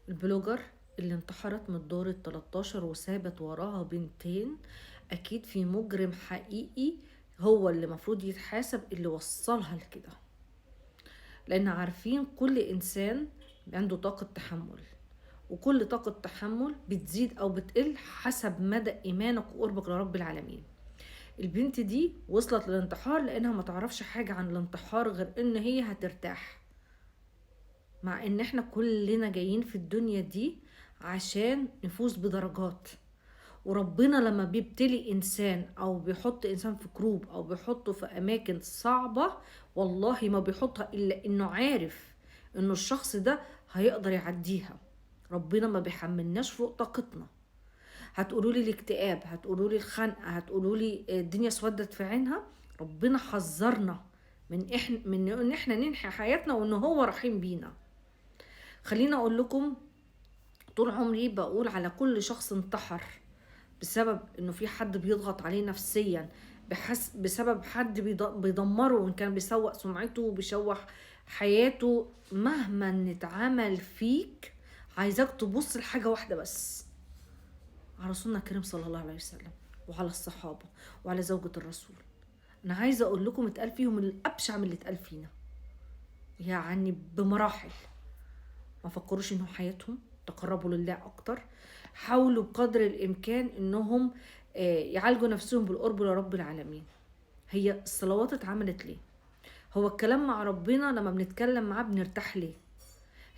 البلوجر اللي انتحرت من الدور ال13 وسابت وراها بنتين، اكيد في مجرم حقيقي هو اللي مفروض يتحاسب اللي وصلها لكده. لان عارفين كل انسان عنده طاقة تحمل، وكل طاقة تحمل بتزيد او بتقل حسب مدى ايمانك وقربك لرب العالمين. البنت دي وصلت للانتحار لانها ما تعرفش حاجة عن الانتحار غير ان هي هترتاح، مع ان احنا كلنا جايين في الدنيا دي عشان نفوز بدرجات. وربنا لما بيبتلي انسان او بيحط انسان في كروب او بيحطه في اماكن صعبة، والله ما بيحطها الا انه عارف انه الشخص ده هيقدر يعديها. ربنا ما بيحملناش فوق طاقتنا. هتقولوا لي الاكتئاب، هتقولوا لي الخنقة، هتقولوا لي الدنيا اسودت في عينها. ربنا حذرنا من ان احنا ننحي حياتنا وان هو رحيم بينا. خليني اقول لكم، طول عمري بقول على كل شخص انتحر بسبب انه في حد بيضغط عليه نفسيا، بسبب حد بيدمره، وان كان بيسوء سمعته وبيشوه حياته، مهما نتعامل فيك، عايزاك تبص لحاجة واحدة بس، على رسولنا الكريم صلى الله عليه وسلم، وعلى الصحابة، وعلى زوجة الرسول. انا عايزة اقول لكم اتقال فيهم الابشع من اللي اتقال فينا، يعني بمراحل. ما فكروش انهم حياتهم تقربوا لله اكتر. حاولوا بقدر الامكان انهم يعالجوا نفسهم بالقرب لرب العالمين. هي الصلوات اتعملت ليه؟ هو الكلام مع ربنا لما بنتكلم معاه بنرتاح ليه؟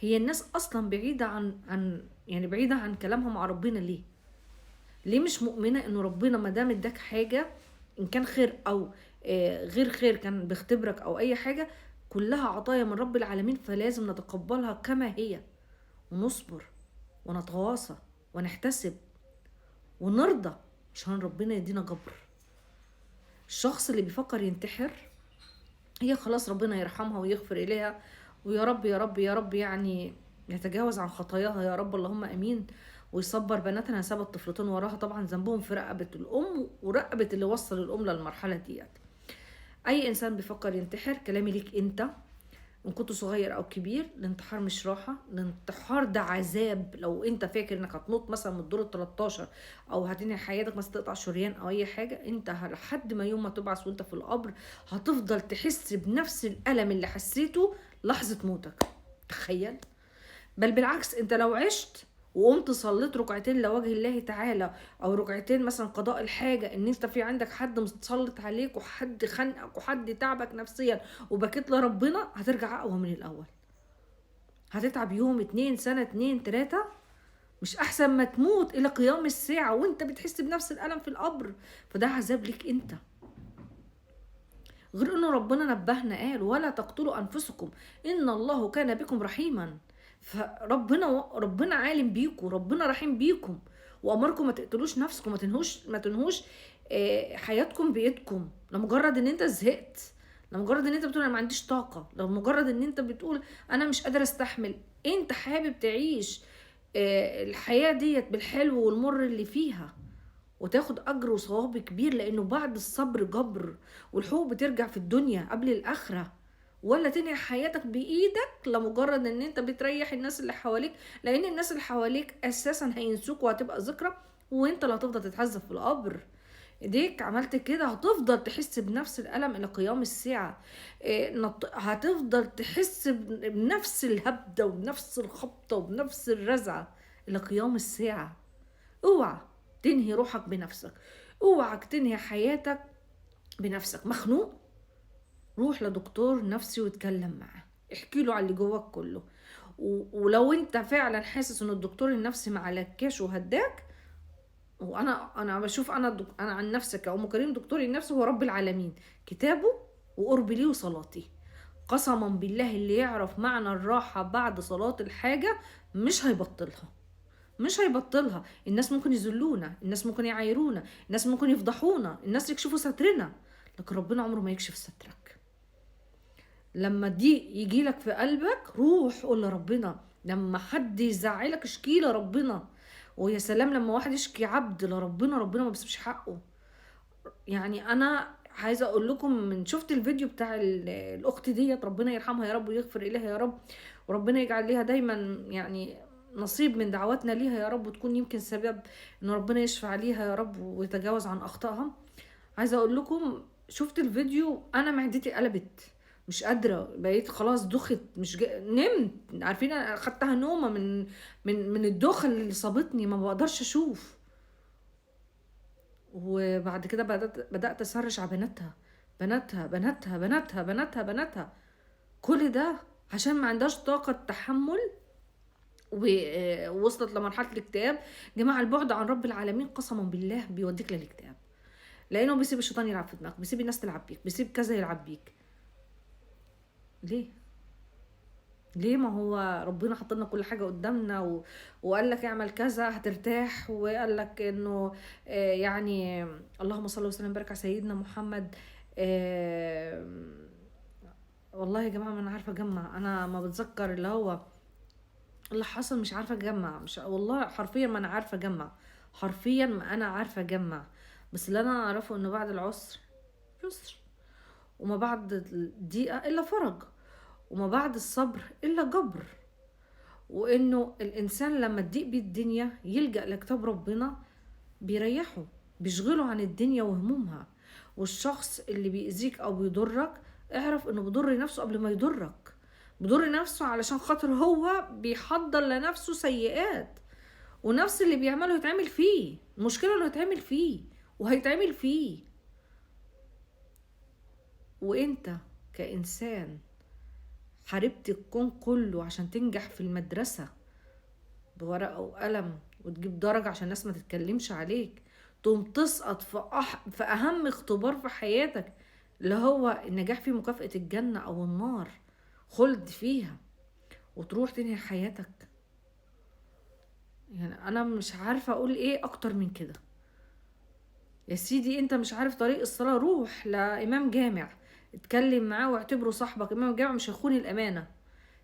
هي الناس اصلا بعيدة يعني بعيدة عن كلامها مع ربنا ليه؟ ليه مش مؤمنة انه ربنا ما دام اداك حاجة، ان كان خير او غير خير، كان بيختبرك او اي حاجة، كلها عطايا من رب العالمين، فلازم نتقبلها كما هي، ونصبر ونتواصى ونحتسب ونرضى عشان ربنا يدينا جبر. الشخص اللي بيفكر ينتحر، هي خلاص ربنا يرحمها ويغفر إليها، ويا رب يا رب يا رب يعني يتجاوز عن خطاياها يا رب، اللهم امين. ويصبر بناتنا، سابت طفلتين وراها، طبعا ذنبهم في رقبة الام ورقبة اللي وصل الام للمرحلة ديت. اي انسان بيفكر ينتحر، كلامي ليك انت، ان كنت صغير او كبير، الانتحار مش راحه، الانتحار ده عذاب. لو انت فاكر انك هتنط مثلا من الدور ال13 او هتنهي حياتك، مثلا تقطع شريان او اي حاجه، انت لحد ما يوم ما تبعث وانت في القبر هتفضل تحس بنفس الالم اللي حسيته لحظه موتك. تخيل. بل بالعكس، انت لو عشت وقمت صليت ركعتين لوجه الله تعالى، او ركعتين مثلا قضاء الحاجة، ان انت في عندك حد متسلط عليك وحد خانقك وحد تعبك نفسيا وبكيت لربنا، هترجع اقوى من الاول. هتتعب يوم، 2 سنة، 2 3، مش احسن ما تموت الى قيام الساعة وانت بتحس بنفس الالم في القبر؟ فده عذاب ليك انت. غير انه ربنا نبهنا قال ولا تقتلوا انفسكم ان الله كان بكم رحيما. فربنا عالم بيكم، ربنا رحيم بيكم، وامركم ما تقتلوش نفسكم، ما تنهوش حياتكم بايدكم لمجرد ان انت زهقت، لمجرد ان انت بتقول انا ما عنديش طاقه، لمجرد ان انت بتقول انا مش قادر استحمل. انت حابب تعيش الحياه ديت بالحلو والمر اللي فيها، وتاخد اجر وثواب كبير، لانه بعد الصبر جبر، والحقوق بترجع في الدنيا قبل الاخره. ولا تنهي حياتك بايدك لمجرد ان انت بتريح الناس اللي حواليك، لان الناس اللي حواليك اساسا هينسوك وهتبقى ذكرى، وانت اللي هتفضل تتعذب في القبر. ايديك عملت كده هتفضل تحس بنفس الالم الى قيام الساعه. هتفضل تحس بنفس الهبده وبنفس الخبطه وبنفس الرزعه الى قيام الساعه. اوعى تنهي روحك بنفسك، اوعك تنهي حياتك بنفسك. مخنوق، روح لدكتور نفسي واتكلم معاه، احكي له على اللي جواك كله. ولو انت فعلا حاسس ان الدكتور النفسي معلكاش وهداك، وانا بشوف، انا عن نفسي كأم كريم، دكتوري النفسي هو رب العالمين، كتابه وقربي ليه وصلاتي. قسما بالله اللي يعرف معنى الراحة بعد صلاة الحاجة مش هيبطلها، مش هيبطلها. الناس ممكن يذلونا، الناس ممكن يعايرونا، الناس ممكن يفضحونا، الناس يكشفوا سترنا، لكن ربنا عمره ما يكشف سترك. لما دي يجيلك في قلبك، روح قول لربنا. لما حد يزعلك اشكي لربنا. ويا سلام لما واحد يشكي عبد لربنا، ربنا ما بيسيبش حقه. يعني انا عايزه اقول لكم، من شفت الفيديو بتاع الاخت ديت، ربنا يرحمها يا رب ويغفر اليها يا رب، وربنا يجعل ليها دايما يعني نصيب من دعواتنا ليها يا رب، وتكون يمكن سبب ان ربنا يشفع ليها يا رب ويتجاوز عن اخطائها. عايزه اقول لكم، شفت الفيديو انا معدتي قلبت، مش قادره، بقيت خلاص دخت، مش نمت، عارفين انا اخدتها نومه من الدوخه اللي صابتني، ما بقدرش اشوف. وبعد كده بدات اسرش على بناتها، بناتها بناتها بناتها بناتها بناتها، كل ده عشان ما عندهاش طاقه تحمل، ووصلت لمرحله الاكتئاب. جماعه البعد عن رب العالمين قسما بالله بيوديك للاكتئاب، لانه بيسيب الشيطان يلعب في دماغك، بيسيب الناس تلعب بيك، بيسيب كذا يلعب بيك. ليه؟ ليه؟ ما هو ربنا حط لنا كل حاجه قدامنا وقال لك اعمل كذا هترتاح، وقال لك انه يعني اللهم صل وسلم وبارك على سيدنا محمد. آه والله يا جماعه ما انا عارفه اجمع، انا ما بتذكر اللي هو اللي حصل، مش عارفه اجمع، مش والله حرفيا ما انا عارفه اجمع، حرفيا ما انا عارفه اجمع. بس اللي انا اعرفه انه بعد العسر يسر، وما بعد الضيقه الا فرج، وما بعد الصبر الا جبر. وانه الانسان لما تضيق بيه الدنيا يلجأ لكتاب ربنا بيريحه، بيشغله عن الدنيا وهمومها. والشخص اللي بيأذيك او بيضرك اعرف انه بيضر نفسه قبل ما يضرك، بيضر نفسه علشان خاطر هو بيحضر لنفسه سيئات، ونفس اللي بيعمله يتعمل فيه. المشكلة انه يتعمل فيه وهيتعمل فيه. وانت كإنسان حاربت الكون كله عشان تنجح في المدرسة بورقة وقلم وتجيب درجة عشان الناس ما تتكلمش عليك، تقوم تسقط في أهم اختبار في حياتك، اللي هو النجاح في مكافأة الجنة أو النار، خلد فيها، وتروح تنهي حياتك. يعني أنا مش عارفة أقول إيه أكتر من كده. يا سيدي أنت مش عارف طريق الصلاة، روح لإمام جامع اتكلم معاه واعتبره صاحبك. إمام الجامع مش هيخون الأمانة،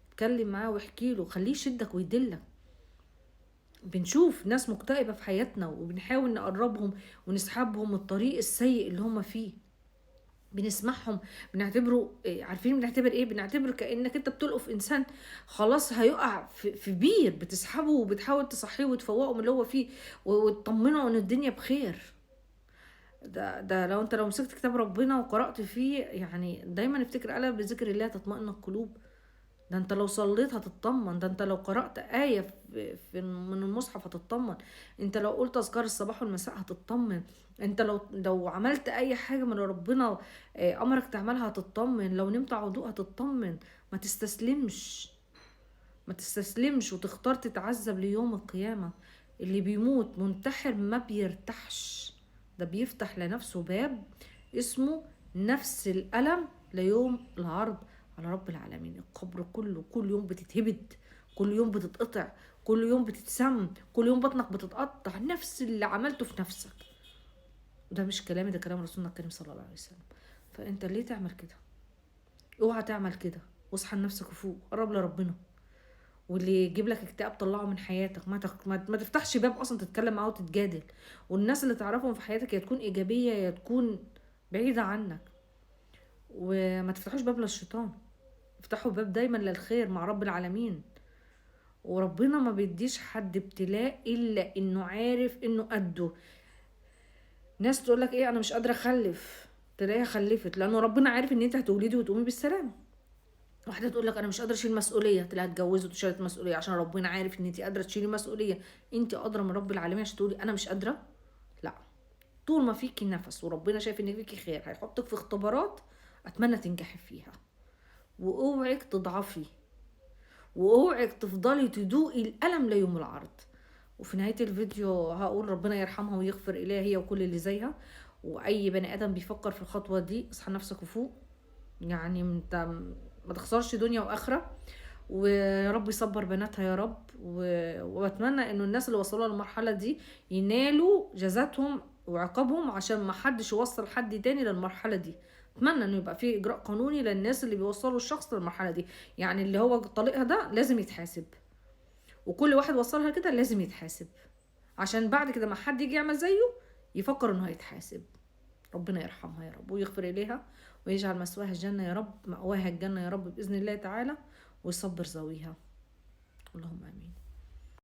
اتكلم معاه واحكي له، خليه يشدك ويدلك. بنشوف ناس مكتئبة في حياتنا وبنحاول نقربهم ونسحبهم من الطريق السيء اللي هم فيه، بنسمعهم، بنعتبره عارفين بنعتبر ايه؟ بنعتبر كأنك انت بتلقف انسان خلاص هيقع في بير، بتسحبه وبتحاول تصحيه وتفوقه من اللي هو فيه وتطمنه ان الدنيا بخير. ده لو مسكت كتاب ربنا وقرأت فيه، يعني دايما افتكر ألا بذكر الله تطمئن القلوب. ده انت لو صليت هتطمن، ده انت لو قرأت آية من المصحف هتطمن، انت لو قلت أذكار الصباح والمساء هتطمن، انت لو عملت اي حاجة من اللي ربنا امرك تعملها هتطمن، لو نمت على وضوء هتطمن. ما تستسلمش، ما تستسلمش وتختار تتعذب ليوم القيامة. اللي بيموت منتحر ما بيرتاحش، ده بيفتح لنفسه باب اسمه نفس الألم ليوم العرض على رب العالمين. القبر كله كل يوم بتتهبد، كل يوم بتتقطع، كل يوم بتتسم، كل يوم بطنك بتتقطع، نفس اللي عملته في نفسك. وده مش كلامي، ده كلام رسولنا الكريم صلى الله عليه وسلم. فانت ليه تعمل كده؟ اوعى تعمل كده، واصحى لنفسك وفوق، قرب لربنا. واللي يجيب لك اكتئاب طلعه من حياتك، ما تفتحش باب اصلا تتكلم معاه وتتجادل. والناس اللي تعرفهم في حياتك يا تكون ايجابيه يا تكون بعيده عنك. وما تفتحوش باب للشيطان، افتحوا باب دايما للخير مع رب العالمين. وربنا ما بيديش حد ابتلاء الا انه عارف انه قده. ناس تقول لك ايه انا مش قادره اخلف، تلاقيها خلفت، لانه ربنا عارف ان انت هتولدي وتقومي بالسلامه. واحده تقول لك انا مش قادره اشيل مسؤوليه، تلاقيها اتجوزت وشالت مسؤوليه، عشان ربنا عارف ان انت قادره تشيلي مسؤوليه. انت قادره من رب العالمين عشان تقولي انا مش قادره؟ لا، طول ما فيكي نفس وربنا شايف ان فيكي خير هيحطك في اختبارات اتمنى تنجحي فيها. واوعك تضعفي، واوعك تفضلي تدوقي الالم ليوم العرض. وفي نهايه الفيديو هقول ربنا يرحمها ويغفر اليها هي وكل اللي زيها. واي بني ادم بيفكر في الخطوه دي اصحى نفسك وفوق، يعني انت ما تخسرش دنيا واخره. ويا رب يصبر بناتها يا رب. واتمنى انه الناس اللي وصلوا للمرحله دي ينالوا جزاتهم وعقابهم، عشان ما حدش يوصل حد تاني للمرحله دي. اتمنى انه يبقى في اجراء قانوني للناس اللي بيوصلوا الشخص للمرحله دي، يعني اللي هو طليقها ده لازم يتحاسب، وكل واحد وصلها كده لازم يتحاسب، عشان بعد كده ما حد يجي يعمل زيه يفكر انه هيتحاسب. ربنا يرحمها يا رب ويغفر إليها ويجعل مسواها الجنة يا رب، مأواها الجنة يا رب بإذن الله تعالى، ويصبر ذويها. اللهم آمين.